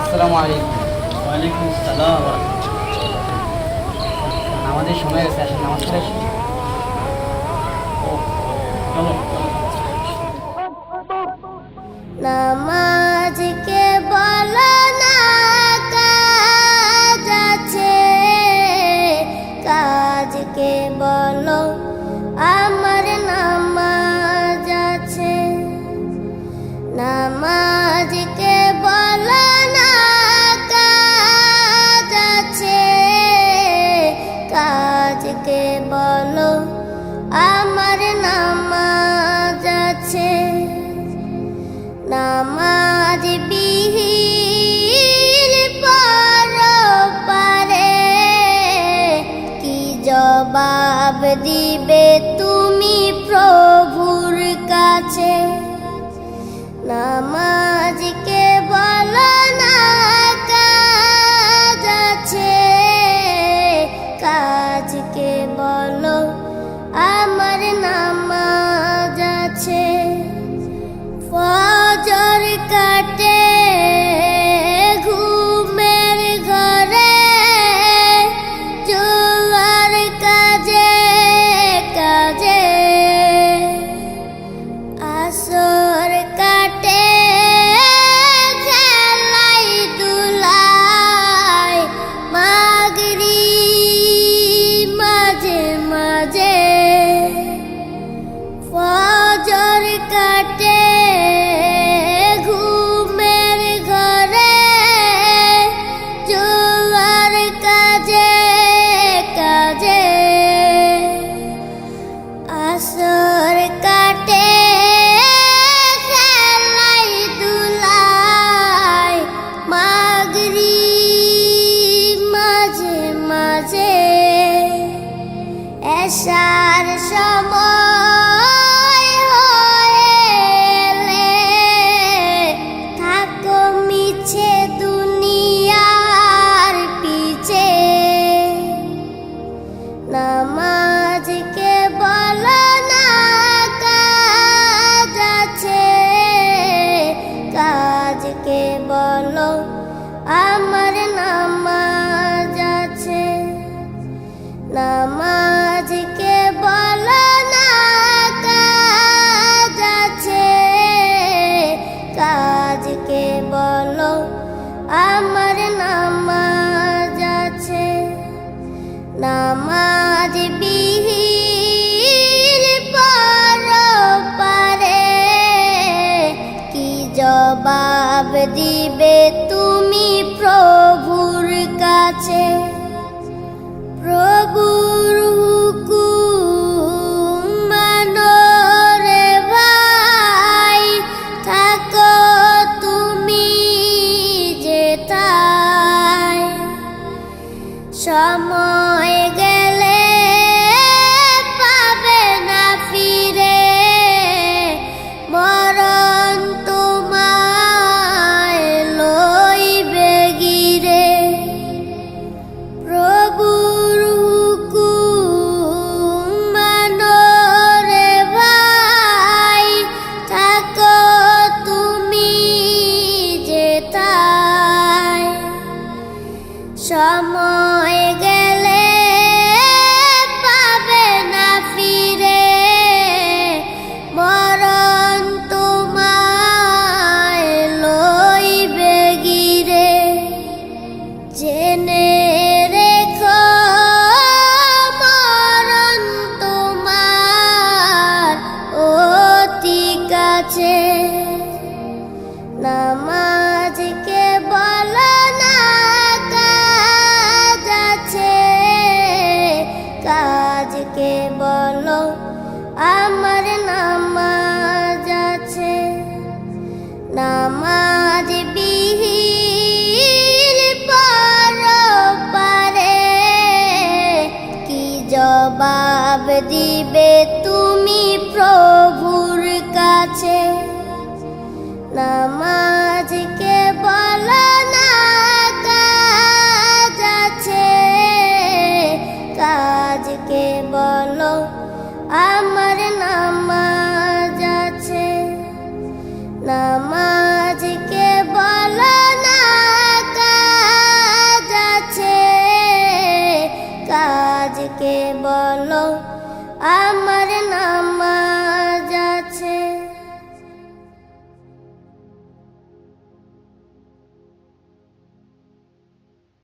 আসসালামু আলাইকুম। ওয়ালাইকুম আসসালাম। আমাদের সময় গেছে, আসেন নামাজ পড়ে আসি। চলো নামাজকে বলো না কাজ আছে, কাজকে বলো আমার নামাজ আছে। নামাজকে বলো না কাজ আছে, কাজকে বলো আমার নামাজ আছে। নামাজ বিহীন পরপারে কি জবাব দিবে তুমি প্রভুর কাছে। নামাজকে বলো না কাজ আছে, কাজকে বলো আমার নামাজ আছে। ফজর কাটে ঘুমের ঘরে, জোয়ার কাজে কাজে। আসর কাটে খেলাই দুলাই, মাগরিব মাঝে মাঝে। ফজর কাটে ঘুমের ঘরে, জোয়ার কাজে কাজে। আসর কাটে খেলাই দুলাই, মাগরিব মাঝে মাঝে। এশার সময় হলে থাকো মিছে দুনিয়ার পিছে। নামাজকে বলো না কাজ আছে, কাজকে বলো আমার নামাজ আছে। নামাজকে বলো না কাজ আছে, কাজকে বলো আমার নামাজ আছে। নামাজ বিহীন পরপারে কি জবাব দিবে তুমি প্রভুর কাছে। প্রভুর হুকুম মানো রে ভাই, থাকো তুমি যেথায়। সময় গেলে পাবে না ফিরে, মরণ তোমায় লইবে গিরে। প্রভুর হুকুম মানো রে ভাই, থাকো তুমি যেথায়। সময় গেলে পাবে না ফিরে, মরণ তোমায় লইবে গিরে। জেনে রেখো মরণ তোমার অতি কাছে। নামাজকে বলো না কাজ আছে, কাজকে বলো আমার নামাজ আছে। নামাজ বিহীন পরপারে কি জবাব দিবে তুমি প্রভুর কাছে। নামাজকে বলো না কাজ আছে, কাজকে বলো আমার নামাজ আছে। নাম